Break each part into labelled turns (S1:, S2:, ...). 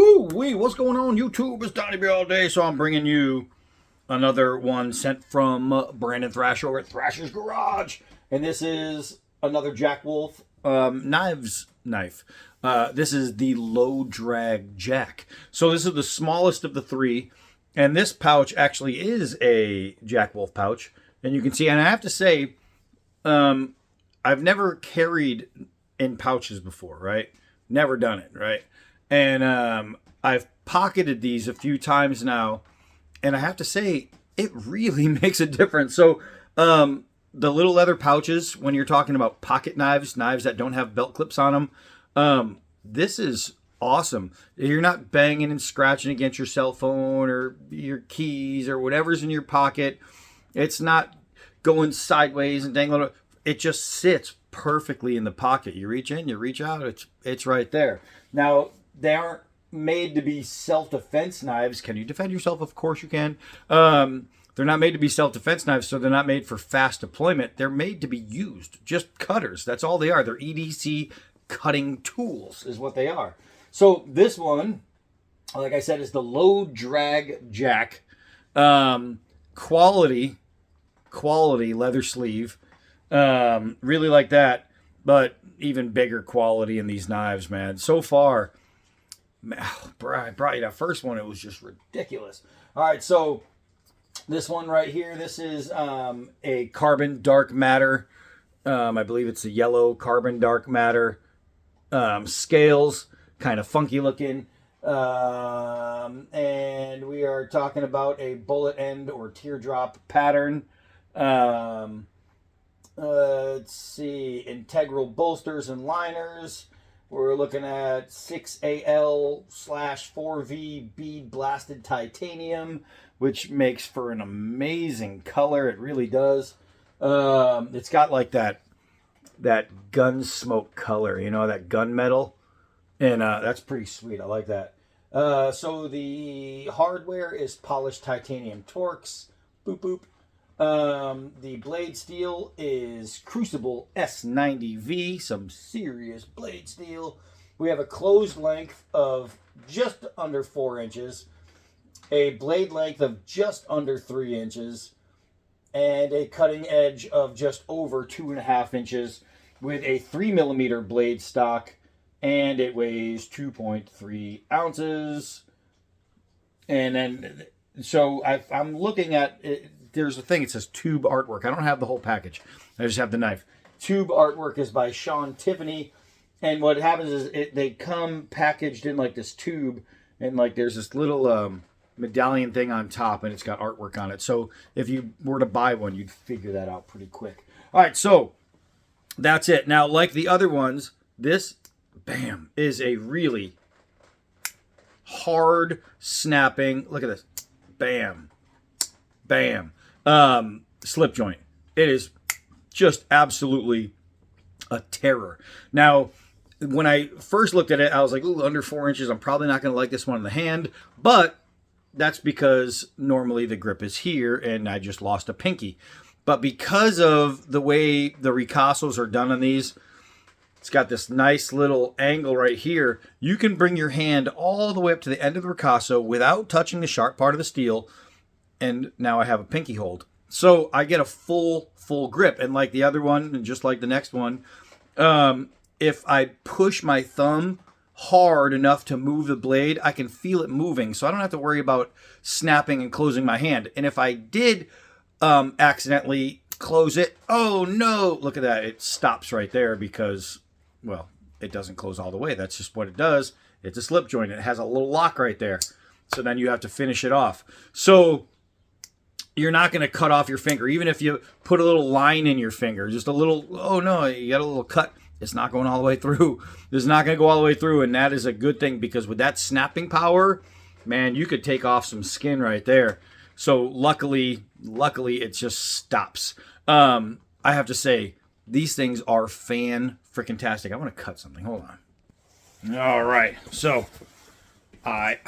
S1: Woo-wee, what's going on YouTube? It's Donnie B all day, so I'm bringing you another one sent from Brandon Thrasher over at Thrasher's Garage. And this is another Jack Wolf knife. This is the low drag Jack. So this is the smallest of the three. And this pouch actually is a Jack Wolf pouch. And you can see, and I have to say, I've never carried in pouches before, right? Never done it, right? And I've pocketed these a few times now, and I have to say, it really makes a difference. So the little leather pouches, when you're talking about pocket knives that don't have belt clips on them, this is awesome. You're not banging and scratching against your cell phone or your keys or whatever's in your pocket. It's not going sideways and dangling. It just sits perfectly in the pocket. You reach in, you reach out, it's right there. Now, they aren't made to be self-defense knives. Can you defend yourself? Of course you can. They're not made to be self-defense knives, so they're not made for fast deployment. They're made to be used. Just cutters. That's all they are. They're EDC cutting tools is what they are. So this one, like I said, is the low drag Jack. Quality leather sleeve. Really like that, but even bigger quality in these knives, man. So far, probably that first one, it was just ridiculous. All right, so this one right here, this is a carbon dark matter. I believe it's a yellow carbon dark matter. Scales, kind of funky looking. And we are talking about a bullet end or teardrop pattern. Let's see, integral bolsters and liners. We're looking at 6AL/4V bead blasted titanium, which makes for an amazing color. It really does. It's got like that gun smoke color, you know, that gunmetal. And that's pretty sweet. I like that. So the hardware is polished titanium Torx. Boop, boop. The blade steel is Crucible S90V, some serious blade steel. We have a closed length of just under 4 inches, a blade length of just under 3 inches, and a cutting edge of just over 2.5 inches with a 3mm blade stock, and it weighs 2.3 ounces. And then, so I'm looking at it. There's a thing, it says tube artwork. I don't have the whole package. I just have the knife. Tube artwork is by Sean Tiffany. And what happens is they come packaged in like this tube. And like there's this little medallion thing on top. And it's got artwork on it. So if you were to buy one, you'd figure that out pretty quick. All right, so that's it. Now, like the other ones, this, bam, is a really hard snapping. Look at this. Bam. Bam. Slip joint. It is just absolutely a terror. Now, when I first looked at it, I was like, ooh, under 4 inches. I'm probably not going to like this one in the hand. But that's because normally the grip is here and I just lost a pinky. But because of the way the recassos are done on these, it's got this nice little angle right here. You can bring your hand all the way up to the end of the ricasso without touching the sharp part of the steel. And now I have a pinky hold. So I get a full grip. And like the other one, and just like the next one, if I push my thumb hard enough to move the blade, I can feel it moving. So I don't have to worry about snapping and closing my hand. And if I did accidentally close it, oh no, look at that. It stops right there because, well, it doesn't close all the way. That's just what it does. It's a slip joint. It has a little lock right there. So then you have to finish it off. So you're not going to cut off your finger. Even if you put a little line in your finger, just a little, oh no, you got a little cut. It's not going all the way through. It's not going to go all the way through. And that is a good thing because with that snapping power, man, you could take off some skin right there. So luckily it just stops. I have to say, these things are fan-freaking-tastic. I want to cut something. Hold on. All right. So I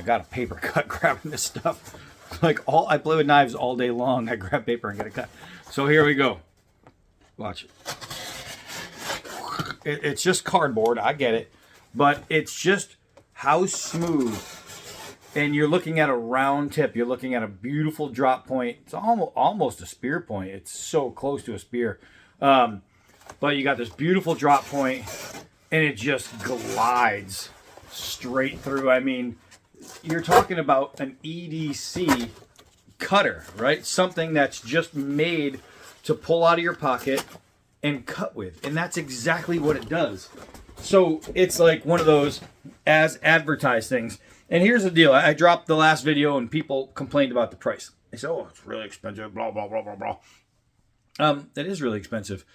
S1: got a paper cut grabbing this stuff. I play with knives all day long. I grab paper and get a cut. So here we go. Watch it. It's just cardboard. I get it. But it's just how smooth. And you're looking at a round tip. You're looking at a beautiful drop point. It's almost a spear point. It's so close to a spear. But you got this beautiful drop point, and it just glides straight through. I mean, you're talking about an EDC cutter, right? Something that's just made to pull out of your pocket and cut with. And that's exactly what it does. So it's like one of those as advertised things. And here's the deal. I dropped the last video and people complained about the price. They said, oh, it's really expensive, blah, blah, blah, blah, blah. It is really expensive.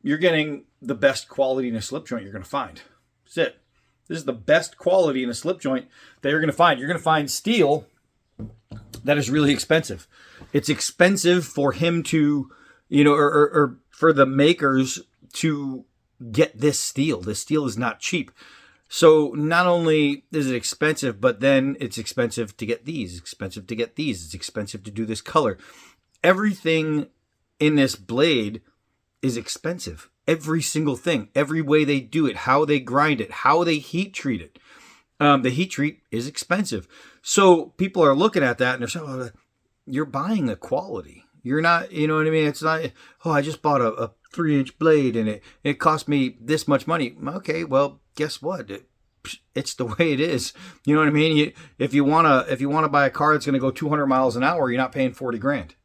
S1: You're getting the best quality in a slip joint you're going to find. That's it. This is the best quality in a slip joint that you're going to find. You're going to find steel that is really expensive. It's expensive for him to, or for the makers to get this steel. This steel is not cheap. So not only is it expensive, but then it's expensive to get these, it's expensive to get these, it's expensive to do this color. Everything in this blade is expensive. Every single thing, every way they do it, how they grind it, how they heat treat it. The heat treat is expensive. So people are looking at that and they're saying, oh, you're buying the quality. You're not, you know what I mean? It's not, oh, I just bought a 3-inch blade and it cost me this much money. Okay, well, guess what? It's the way it is. You know what I mean? If you wanna buy a car that's gonna go 200 miles an hour, you're not paying 40 grand.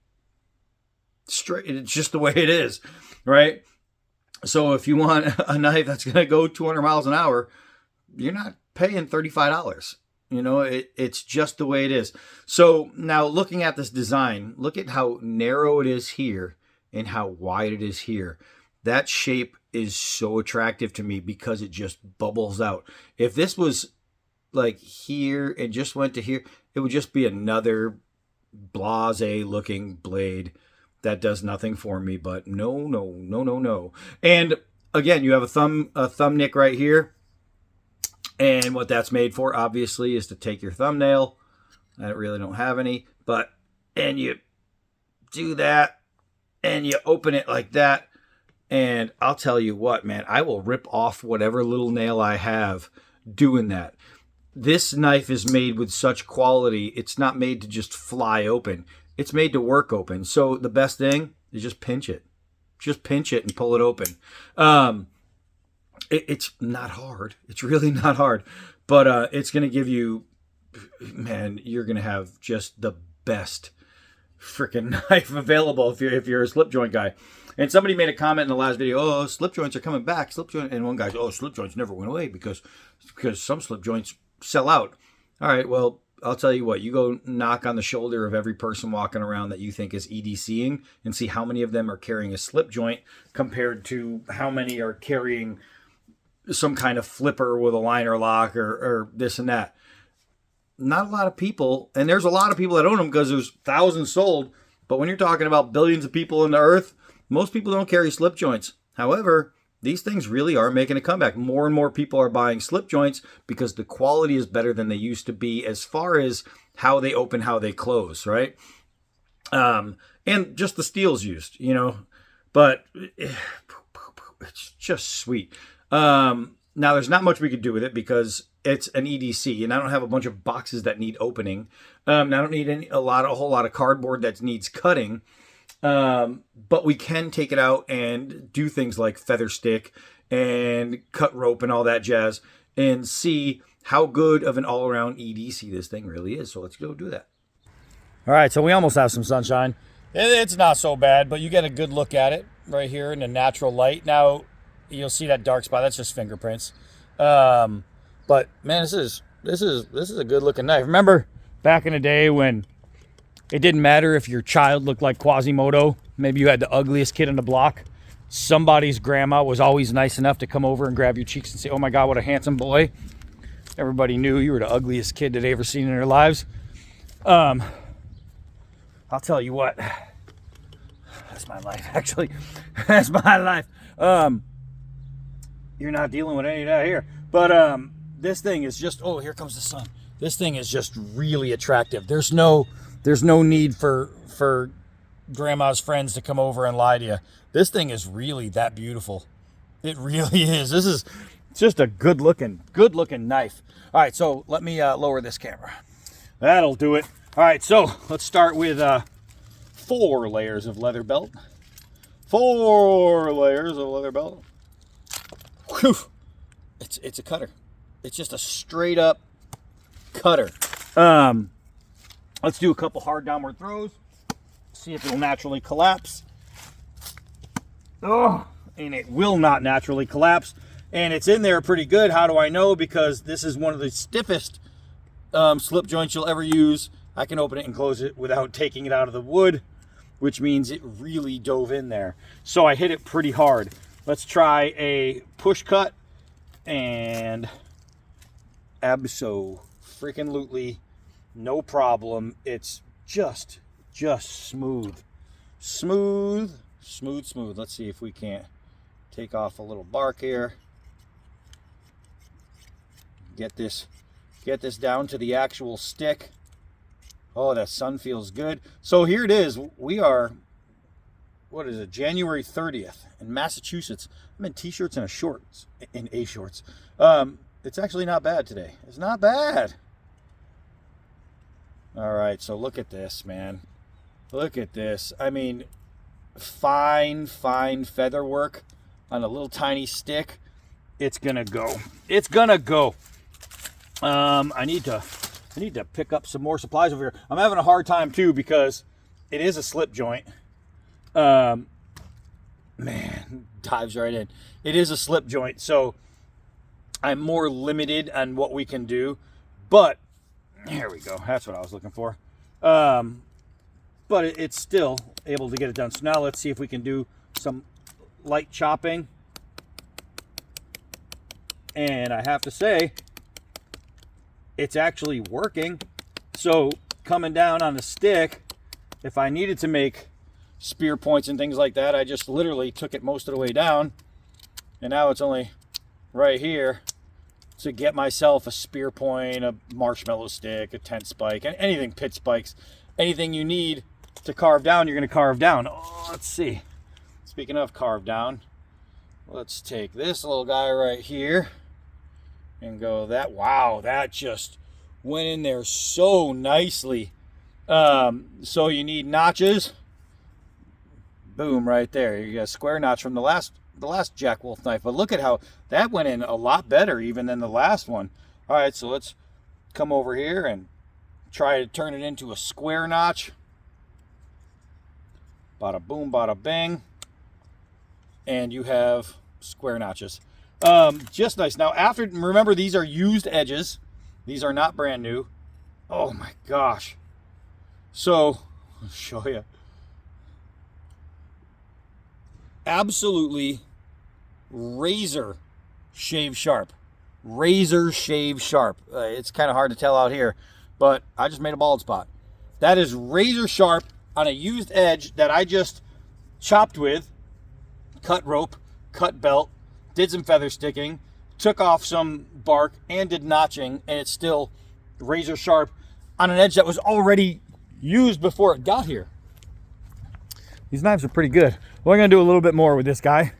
S1: Straight, it's just the way it is, right? So if you want a knife that's gonna go 200 miles an hour, you're not paying $35. It's just the way it is. So now looking at this design, look at how narrow it is here and how wide it is here. That shape is so attractive to me because it just bubbles out. If this was like here and just went to here, it would just be another blasé looking blade that does nothing for me. But no. And again, you have a thumb nick right here. And what that's made for, obviously, is to take your thumbnail. I really don't have any, and you do that and you open it like that. And I'll tell you what, man, I will rip off whatever little nail I have doing that. This knife is made with such quality. It's not made to just fly open. It's made to work open. So the best thing is just pinch it. Just pinch it and pull it open. It's not hard. It's really not hard. But it's going to give you, man, you're going to have just the best freaking knife available if you're a slip joint guy. And somebody made a comment in the last video, oh, slip joints are coming back. And one guy's, oh, slip joints never went away because some slip joints sell out. All right, well, I'll tell you what. You go knock on the shoulder of every person walking around that you think is EDCing and see how many of them are carrying a slip joint compared to how many are carrying some kind of flipper with a liner lock or this and that. Not a lot of people, and there's a lot of people that own them because there's thousands sold. But when you're talking about billions of people in the earth, most people don't carry slip joints. However, these things really are making a comeback. More and more people are buying slip joints because the quality is better than they used to be as far as how they open, how they close, right? And just the steel's used, but it's just sweet. Now, there's not much we could do with it because it's an EDC, and I don't have a bunch of boxes that need opening. I don't need a whole lot of cardboard that needs cutting. But we can take it out and do things like feather stick and cut rope and all that jazz and see how good of an all-around EDC this thing really is. So let's go do that. All right, so we almost have some sunshine. It's not so bad, but you get a good look at it right here in the natural light. Now, you'll see that dark spot. That's just fingerprints. But man, this is a good looking knife. Remember back in the day when it didn't matter if your child looked like Quasimodo. Maybe you had the ugliest kid on the block. Somebody's grandma was always nice enough to come over and grab your cheeks and say, oh my God, what a handsome boy. Everybody knew you were the ugliest kid that they ever seen in their lives. I'll tell you what. That's my life, actually. That's my life. You're not dealing with any of that here. But this thing is just, oh, here comes the sun. This thing is just really attractive. There's no need for grandma's friends to come over and lie to you. This thing is really that beautiful. It really is. It's just a good looking knife. All right, so let me lower this camera. That'll do it. All right, so let's start with 4 layers of leather belt. 4 layers of leather belt. Whew. It's a cutter. It's just a straight up cutter. Let's do a couple hard downward throws. See if it'll naturally collapse. Oh, and it will not naturally collapse. And it's in there pretty good. How do I know? Because this is one of the stiffest slip joints you'll ever use. I can open it and close it without taking it out of the wood, which means it really dove in there. So I hit it pretty hard. Let's try a push cut, and abso-freaking-lutely, no problem. It's just smooth. Smooth. Let's see if we can't take off a little bark here. Get this down to the actual stick. Oh, that sun feels good. So here it is. We are, what is it, January 30th in Massachusetts. I'm in t-shirts and shorts. It's actually not bad today. It's not bad. All right, so look at this, man. Look at this. I mean, fine feather work on a little tiny stick. It's gonna go. It's gonna go. I need to pick up some more supplies over here. I'm having a hard time too because it is a slip joint. Man, dives right in. It is a slip joint, so I'm more limited on what we can do. But here we go. That's what I was looking for. But it's still able to get it done. So now let's see if we can do some light chopping. And I have to say, it's actually working. So coming down on the stick, if I needed to make spear points and things like that, I just literally took it most of the way down, and now it's only right here to get myself a spear point, a marshmallow stick, a tent spike, and anything, pit spikes, anything you need to carve down, you're going to carve down. Oh, let's see. Speaking of carve down, let's take this little guy right here and go that. Wow, that just went in there so nicely. So you need notches. Boom, right there. You got a square notch from the last Jack Wolf knife. But look at how that went in a lot better even than the last one. All right, so let's come over here and try to turn it into a square notch. Bada boom, bada bang. And you have square notches. Just nice. Now, remember, these are used edges. These are not brand new. Oh my gosh. So, I'll show you. Absolutely razor shave sharp. Razor shave sharp. It's kind of hard to tell out here, but I just made a bald spot. That is razor sharp on a used edge that I just chopped with, cut rope, cut belt, did some feather sticking, took off some bark, and did notching, and it's still razor sharp on an edge that was already used before it got here. These knives are pretty good. We're going to do a little bit more with this guy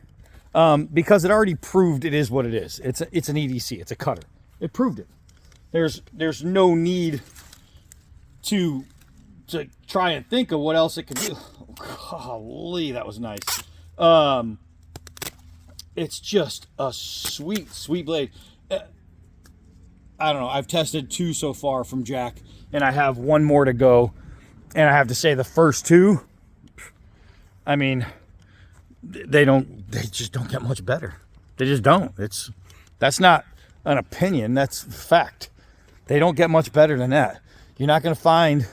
S1: because it already proved it is what it is. It's an EDC. It's a cutter. It proved it. There's no need to try and think of what else it could do. Golly, that was nice. It's just a sweet blade. I don't know. I've tested 2 so far from Jack, and I have 1 more to go. And I have to say, the first 2, I mean, they just don't get much better. They just don't. That's not an opinion. That's fact. They don't get much better than that. You're not going to find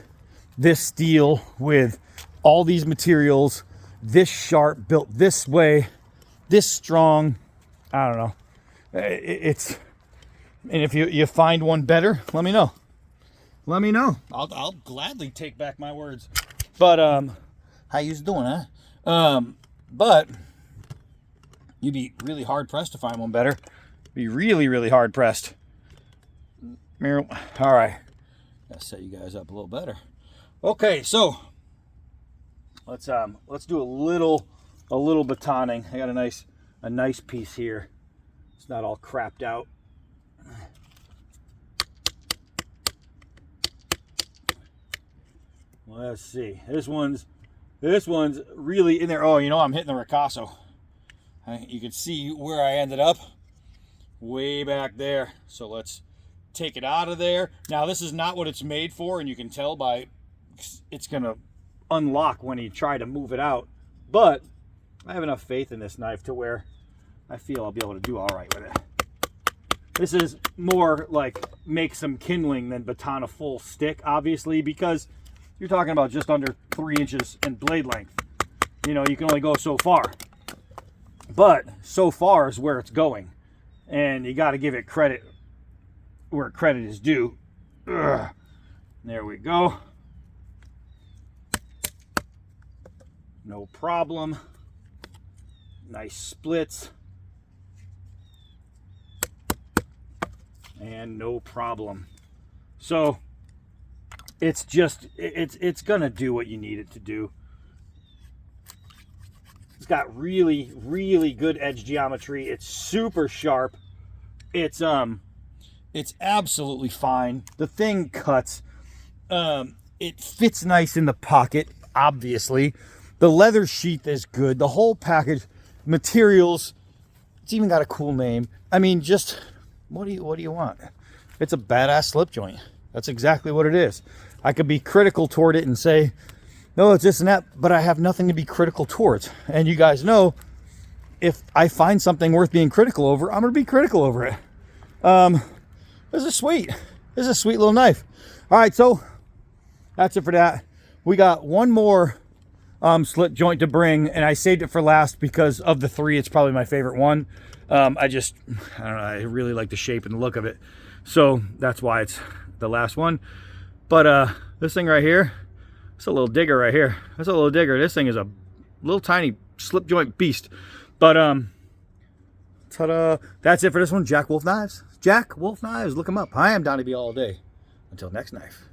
S1: this steel with all these materials, this sharp, built this way, this strong. I don't know. And if you find one better, let me know. Let me know. I'll gladly take back my words. But how you's doing, huh? But you'd be really hard pressed to find one better. Be really hard pressed. All right. Gotta set you guys up a little better. Okay, so let's do a little batoning. I got a nice piece here. It's not all crapped out. Let's see. This one's really in there. Oh, you know, I'm hitting the ricasso. You can see where I ended up. Way back there. So let's take it out of there. Now, this is not what it's made for, and you can tell by it's going to unlock when you try to move it out. But I have enough faith in this knife to where I feel I'll be able to do all right with it. This is more like make some kindling than baton a full stick, obviously, because you're talking about just under 3 inches in blade length. You know, you can only go so far. But so far is where it's going. And you got to give it credit where credit is due. Ugh. There we go. No problem. Nice splits. And no problem. So it's just, it's going to do what you need it to do. It's got really, really good edge geometry. It's super sharp. It's absolutely fine. The thing cuts. It fits nice in the pocket, obviously. The leather sheath is good. The whole package, materials, it's even got a cool name. I mean, just, what do you want? It's a badass slip joint. That's exactly what it is. I could be critical toward it and say, no, it's this and that, but I have nothing to be critical towards. And you guys know, if I find something worth being critical over, I'm going to be critical over it. This is sweet. This is a sweet little knife. All right, so that's it for that. We got one more slip joint to bring, and I saved it for last because of the three. It's probably my favorite one. I don't know, I really like the shape and the look of it. So that's why it's the last one. But this thing right here, it's a little digger right here. That's a little digger. This thing is a little tiny slip joint beast. But ta-da! That's it for this one. Jack Wolf Knives. Jack Wolf Knives. Look him up. I am Donnie B all day. Until next knife.